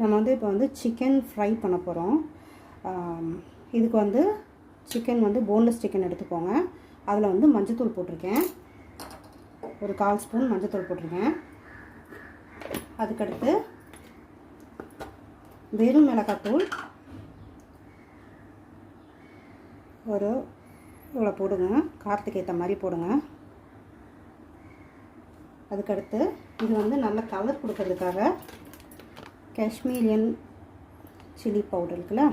நம்ம வந்து இப்போ வந்து சிக்கன் ஃப்ரை பண்ண போகிறோம். இதுக்கு வந்து சிக்கன் வந்து போன்லெஸ் சிக்கன் எடுத்துக்கோங்க. அதில் வந்து மஞ்சத்தூள் போட்டிருக்கேன், ஒரு 1/4 ஸ்பூன் மஞ்சத்தூள் போட்டிருக்கேன். அதுக்கடுத்து வெறும் மிளகாத்தூள் ஒரு இவ்வளோ போடுங்க, காரத்துக்கு ஏற்ற மாதிரி போடுங்க. அதுக்கடுத்து இது வந்து நல்ல கலர் கொடுக்கறதுக்காக காஷ்மீரியன் சில்லி பவுடர் இருக்குல்ல,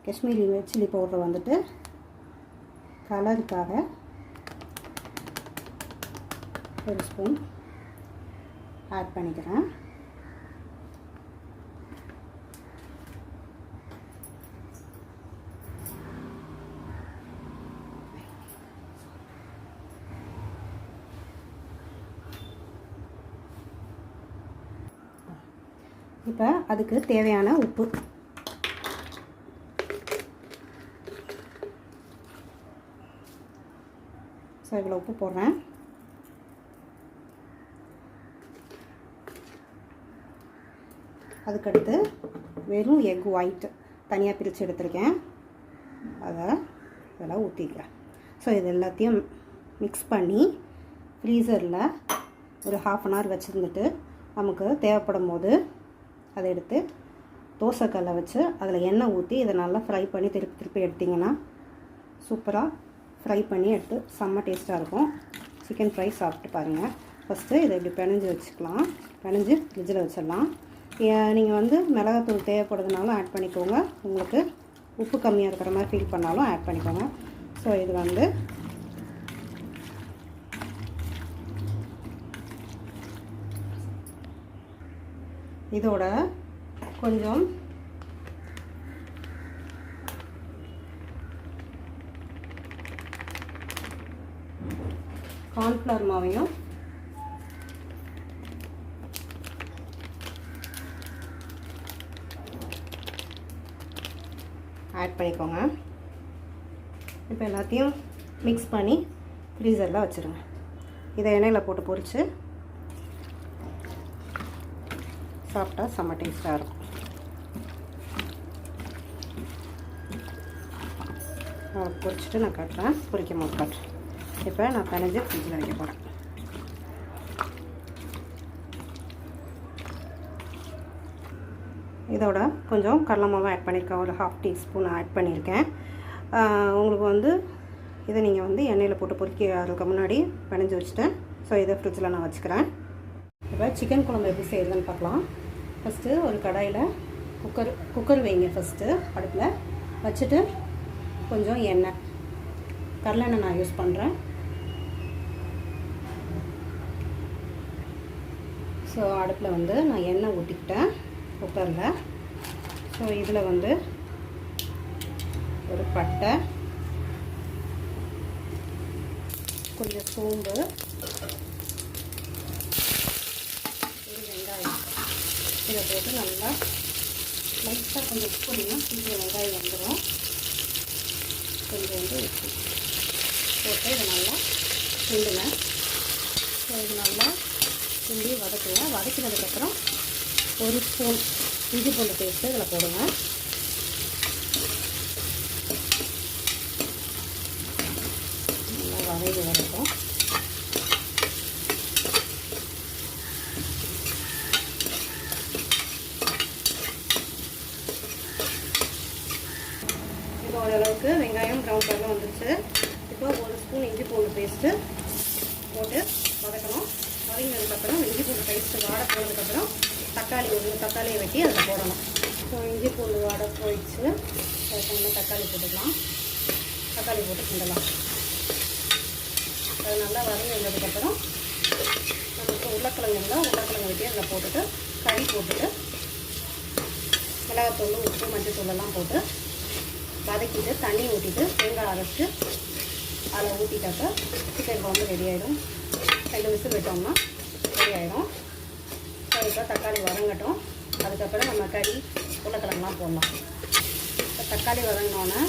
காஷ்மீரி சில்லி பவுடர் வந்துட்டு கலருக்காக 1 ஸ்பூன் ஆட் பண்ணிக்கிறேன். இப்போ அதுக்கு தேவையான உப்பு, ஸோ இவ்வளோ உப்பு போடுறேன். அதுக்கடுத்து வெறும் எக் ஒயிட் தனியாக பிரித்து எடுத்துருக்கேன், அதை இதெல்லாம் ஊற்றிக்கிறேன். ஸோ இது எல்லாத்தையும் மிக்ஸ் பண்ணி ஃப்ரீசரில் ஒரு 1/2 அன் ஹவர் வச்சுருந்துட்டு நமக்கு தேவைப்படும் போது அதை எடுத்து தோசைக்கல்லை வச்சு அதில் எண்ணெய் ஊற்றி இதை நல்லா ஃப்ரை பண்ணி திருப்பி எடுத்திங்கன்னா சூப்பராக ஃப்ரை பண்ணி எடுத்து செம்ம டேஸ்ட்டாக இருக்கும். சிக்கன் ஃப்ரை சாப்பிட்டு பாருங்கள். ஃபஸ்ட்டு இதை இப்படி பிணைஞ்சு வச்சுக்கலாம், பிணைஞ்சு ஃப்ரிட்ஜில் வச்சிடலாம். நீங்கள் வந்து மிளகாத்தூள் தேவைப்படுறதுனாலும் ஆட் பண்ணிக்கோங்க, உங்களுக்கு உப்பு கம்மியாக இருக்கிற மாதிரி ஃபீல் பண்ணாலும் ஆட் பண்ணிக்கோங்க. ஸோ இது வந்து இதோட கொஞ்சம் கார்ன்ஃப்ளவர் மாவையும் ஆட் பண்ணிக்கோங்க. இப்போ எல்லாத்தையும் மிக்ஸ் பண்ணி ஃப்ரீசரில் வச்சுருங்க. இதை எண்ணெயில் போட்டு பொரித்து சாப்பிட்டா செம்ம டேஸ்ட்டாக இருக்கும். பொரிச்சிட்டு நான் காட்டுறேன், பொரிக்கும் போது காட்டுறேன். இப்போ நான் பிணைஞ்சு ஃப்ரிட்ஜில் வைக்க போகிறேன். இதோட கொஞ்சம் கடலை மாவு ஆட் பண்ணியிருக்கேன், ஒரு 1/2 டீஸ்பூன் ஆட் பண்ணியிருக்கேன். உங்களுக்கு வந்து இதை நீங்கள் வந்து எண்ணெயில் போட்டு பொரிக்கிறதுக்கு முன்னாடி பிணைஞ்சு வச்சுட்டேன். ஸோ இதை ஃப்ரிட்ஜில் நான் வச்சுக்கிறேன். இப்போ சிக்கன் குழம்பு எப்படி செய்கிறதுன்னு பார்க்கலாம். ஃபஸ்ட்டு ஒரு கடாயில் குக்கர் வைங்க. ஃபஸ்ட்டு அடுப்பில் வச்சுட்டு கொஞ்சம் எண்ணெய், கடலெண்ணெய் நான் யூஸ் பண்ணுறேன். ஸோ அடுப்பில் வந்து நான் எண்ணெய் ஊற்றிக்கிட்டேன் குக்கரில். ஸோ இதில் வந்து ஒரு பட்டை, கொஞ்சம் சோம்பு, ஒரு வெங்காயம், இதை போட்டு நல்லா லைட்டாக கொஞ்சம் உப்பு போட்டிங்கன்னா சீக்கிரம் வெங்காயம் வந்துடும். கொஞ்சம் வந்து உப்பு போட்டு இதை நல்லா கிண்டுங்க. ஸோ இது நல்லா கிண்டி வதக்குங்க. வதக்கினதுக்கப்புறம் 1 ஸ்பூன் இஞ்சி பூண்டு பேஸ்ட்டு இதில் போடுங்க. நல்லா வதங்கி வரட்டும். இப்போ ஓரளவுக்கு வெங்காயம் ப்ரௌன் கலரில் வந்துருச்சு. இப்போ 1 ஸ்பூன் இஞ்சி பூண்டு பேஸ்ட்டு போட்டு வதக்கணும். வதங்கினதுக்கப்புறம் இஞ்சி பூண்டு பேஸ்ட்டு வாடை போனதுக்கப்புறம் ஒரு தக்காளியை வெட்டி அதில் போடணும். ஸோ இஞ்சி பூண்டு வாடை போயிடுச்சு. அதுக்கு தக்காளி போட்டுக்கலாம். தக்காளி போட்டு கிண்டலாம். அது நல்லா வதங்கி வந்ததுக்கப்புறம் நமக்கு உருளைக்கிழங்கு இருந்தால் உருளைக்கிழங்கு வெட்டி அதில் போட்டுட்டு கறி போட்டுட்டு மிளகாத்தூள், உப்பு, மஞ்சத்தூளெல்லாம் போட்டு வதக்கிட்டு தண்ணி ஊற்றிட்டு தேங்காய் அரைச்சி அதில் ஊற்றிட்டாக்க சிக்கன் குழம்பு ரெடி ஆகிடும். 2 விசில் விட்டோம்னா ரெடி ஆகிடும். ஸோ இப்போ தக்காளி வதங்கட்டும். அதுக்கப்புறம் நம்ம கறி உருளைக்கிழங்குலாம் போடலாம். இப்போ தக்காளி வதங்கினோன்னே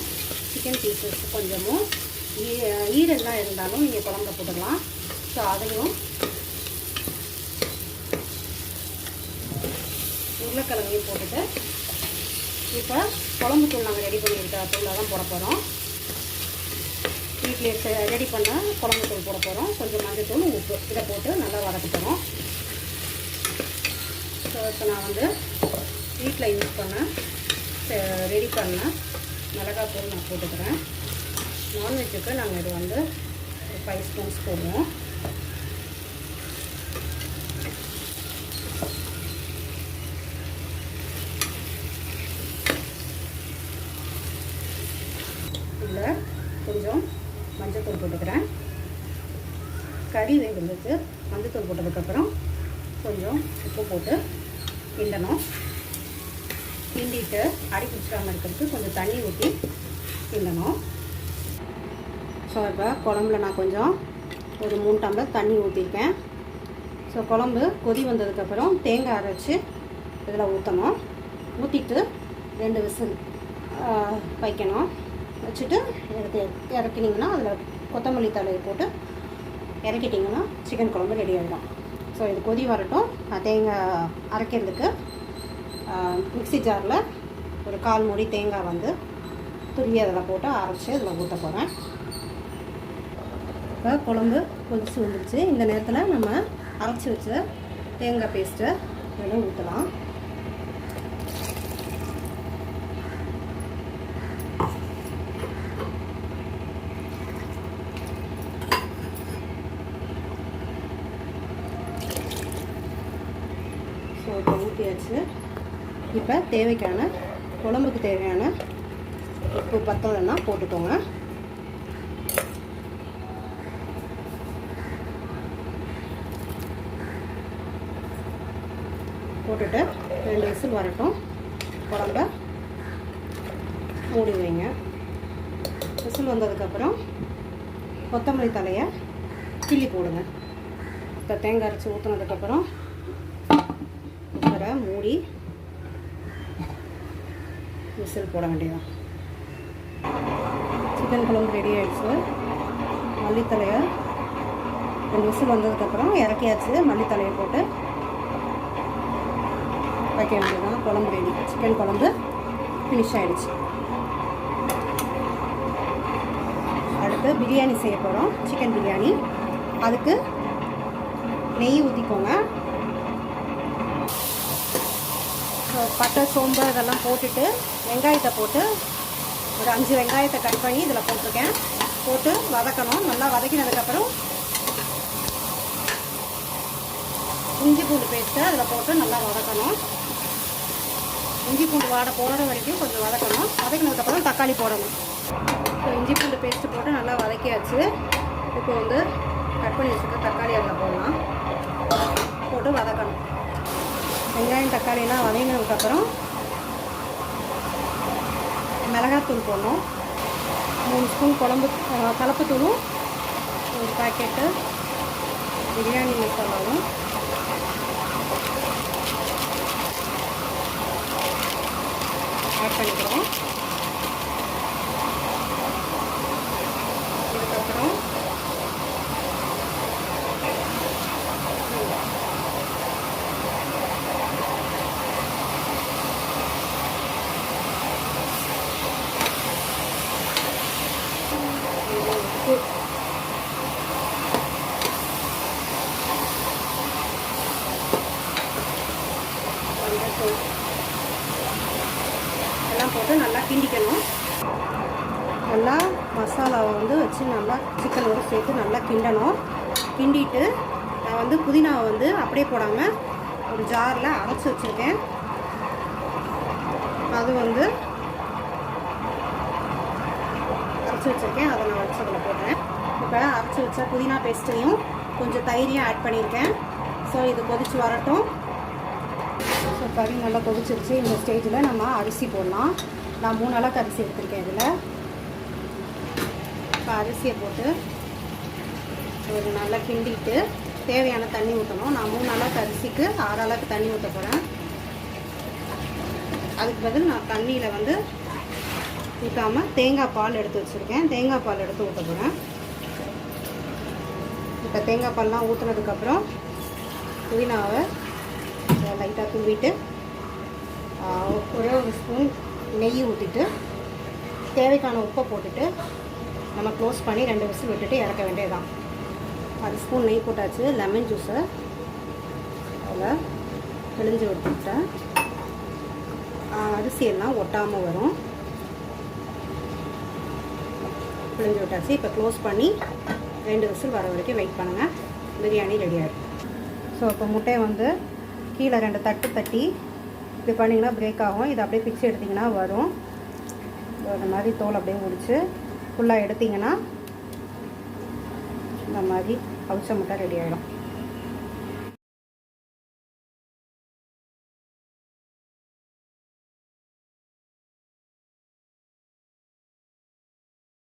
சிக்கன் பீசஸ் கொஞ்சமும் ஈரெல்லாம் இருந்தாலும் நீங்கள் குழம்புல போட்டுக்கலாம். ஸோ அதையும் உருளைக்கிழங்கையும் போட்டுட்டு இப்போ குழம்பு தூள் நாங்கள் ரெடி பண்ணியிருக்க தூளாக தான் போட போகிறோம். வீட்டில் ரெடி பண்ண குழம்பு தூள் போட போகிறோம். கொஞ்சம் மஞ்சள் உப்பு இதை போட்டு நல்லா வதக்க போகிறோம். ஸோ இப்போ நான் வந்து வீட்டில் யூஸ் பண்ண ரெடி பண்ண மிளகாத்தூள் நான் போட்டுக்கிறேன். நான்வெஜ்ஜுக்கு நாங்கள் இது வந்து ஒரு 5 ஸ்பூன்ஸ் போடுவோம். இதில் கொஞ்சம் மஞ்சள்தூள் போட்டுக்கிறேன். கறி வேகிறதுக்கு மஞ்சள்தூள் போட்டதுக்கப்புறம் கொஞ்சம் உப்பு போட்டு கிண்டணும். கிண்டிட்டு அடி பிடிச்சிடாமல் இருக்கிறதுக்கு கொஞ்சம் தண்ணி ஊற்றி கிண்டணும். ஸோ இப்போ குழம்புல நான் கொஞ்சம் ஒரு 3 டம்ளர் தண்ணி ஊற்றிருக்கேன். ஸோ குழம்பு கொதி வந்ததுக்கப்புறம் தேங்காய் அரைச்சி இதில் ஊற்றணும். ஊற்றிட்டு 2 விசில் வைக்கணும். வச்சுட்டு இறக்கினீங்கன்னா அதில் கொத்தமல்லி தழையை போட்டு இறக்கிட்டிங்கன்னா சிக்கன் குழம்பு ரெடி ஆகிடும். ஸோ இது கொதி வரட்டும். தேங்காய் அரைக்கிறதுக்கு மிக்ஸி ஜாரில் ஒரு 1/4 மூடி தேங்காய் வந்து துருவி அதில் போட்டு அரைச்சி அதில் ஊற்ற போகிறேன். இப்போ குழம்பு கொதிச்சு வந்துடுச்சு. இந்த நேரத்தில் நம்ம அரைச்சி வச்ச தேங்காய் பேஸ்ட்டை இதில் ஊற்றலாம். ஸோ இப்போ ஊற்றியாச்சு. இப்போ தேவைக்கான குழம்புக்கு தேவையான உப்பு பத்தலைன்னா போட்டுக்கோங்க. போட்டுட்டு 2 விசில் வரட்டும். குழம்ப மூடி வைங்க. விசில் வந்ததுக்கப்புறம் கொத்தமல்லி தலையை கிள்ளி போடுங்க. இப்போ தேங்காய் அரைச்சி ஊற்றினதுக்கப்புறம் குக்கரை மூடி விசில் போட வேண்டியதான். சிக்கன் குழம்பு ரெடி ஆகிடுச்சு. மல்லித்தலையை 2 விசில் வந்ததுக்கப்புறம் இறக்கியாச்சு. மல்லித்தலையை போட்டு வைக்க வேண்டியதான். குழம்பு ரெடி. சிக்கன் குழம்பு ஃபினிஷ் ஆகிடுச்சு. அடுத்து பிரியாணி செய்ய போகிறோம். சிக்கன் பிரியாணி. அதுக்கு நெய் ஊற்றிக்கோங்க. பட்டை சோம்பு இதெல்லாம் போட்டுட்டு வெங்காயத்தை போட்டு ஒரு 5 வெங்காயத்தை கட் பண்ணி இதில் போட்டிருக்கேன். போட்டு வதக்கணும். நல்லா வதக்கினதுக்கப்புறம் இஞ்சி பூண்டு பேஸ்ட்டை அதில் போட்டு நல்லா வதக்கணும். இஞ்சி பூண்டு வாடை போடுற வரைக்கும் கொஞ்சம் வதக்கணும். வதக்கினதுக்கப்புறம் தக்காளி போடணும். ஸோ இஞ்சி பூண்டு பேஸ்ட்டு போட்டு நல்லா வதக்கியாச்சு. இப்போ வந்து கட் பண்ணி வச்சுருக்க தக்காளி அதில் போடலாம். போட்டு வதக்கணும். வெங்காயம் தக்காளியெல்லாம் வதங்கினதுக்கப்புறம் மிளகாத்தூள் போடணும். 3 ஸ்பூன் கலப்புத்தூளும் 1 பாக்கெட்டு பிரியாணி மசாலாவும் ஆட் பண்ணிக்கிறோம். இதுக்கப்புறம் எல்லாம் போட்டு நல்லா கிண்டிக்கணும். நல்லா மசாலாவை வந்து வச்சு நல்லா சிக்கனோடு சேர்த்து நல்லா கிண்டணும். கிண்டிட்டு நான் வந்து புதினாவை வந்து அப்படியே போடாமல் ஒரு ஜாரில் அரைச்சி வச்சுருக்கேன். அது வந்து அரைச்சி வச்சுருக்கேன். அதை நான் வச்சு அதில் போடுறேன். இப்போ அரைச்சி வச்ச புதினா பேஸ்ட்டையும் கொஞ்சம் தயிரையும் ஆட் பண்ணியிருக்கேன். ஸோ இது கொதிச்சு வரட்டும். ஸோ கறி நல்லா கொதிச்சிருச்சு. இந்த ஸ்டேஜில் நம்ம அரிசி போடலாம். நான் 3 அளவுக்கு அரிசி எடுத்திருக்கேன். இதில் இப்போ அரிசியை போட்டு ஒரு நல்லா கிண்டிட்டு தேவையான தண்ணி ஊற்றணும். நான் 3 அளவுக்கு அரிசிக்கு 6 அளவுக்கு தண்ணி ஊற்ற போகிறேன். அதுக்கு பதில் நான் தண்ணியில் வந்து ஊற்றாமல் தேங்காய் பால் எடுத்து வச்சுருக்கேன். தேங்காய் பால் எடுத்து ஊற்ற போகிறேன். இப்போ தேங்காய் பால்லாம் ஊற்றுனதுக்கப்புறம் புதினாவை லைட்டாக தூவிட்டு ஒரே ஒரு ஸ்பூன் நெய் ஊற்றிட்டு தேவைக்கான உப்பை போட்டுட்டு நம்ம க்ளோஸ் பண்ணி 2 விசில் விட்டுட்டு இறக்க வேண்டியதுதான். 1 ஸ்பூன் நெய் போட்டாச்சு. லெமன் ஜூஸை அதில் பிழிஞ்சு விட்டுட்டேன். அரிசியெல்லாம் ஒட்டாமல் வரும். பிழிஞ்சு விட்டாச்சு. இப்போ க்ளோஸ் பண்ணி 2 விசில் வர வரைக்கும் வெயிட் பண்ணுங்கள். பிரியாணி ரெடி ஆகிடும். ஸோ இப்போ முட்டையை வந்து கீழே 2 தட்டு தட்டி இப்படி பண்ணிங்கன்னா பிரேக் ஆகும். இதை அப்படியே பிச்சு எடுத்திங்கன்னா வரும். இந்த மாதிரி தோல் அப்படியே முடிச்சு ஃபுல்லாக எடுத்திங்கன்னா இந்த மாதிரி அவிச்ச முட்டை ரெடி ஆகிடும்.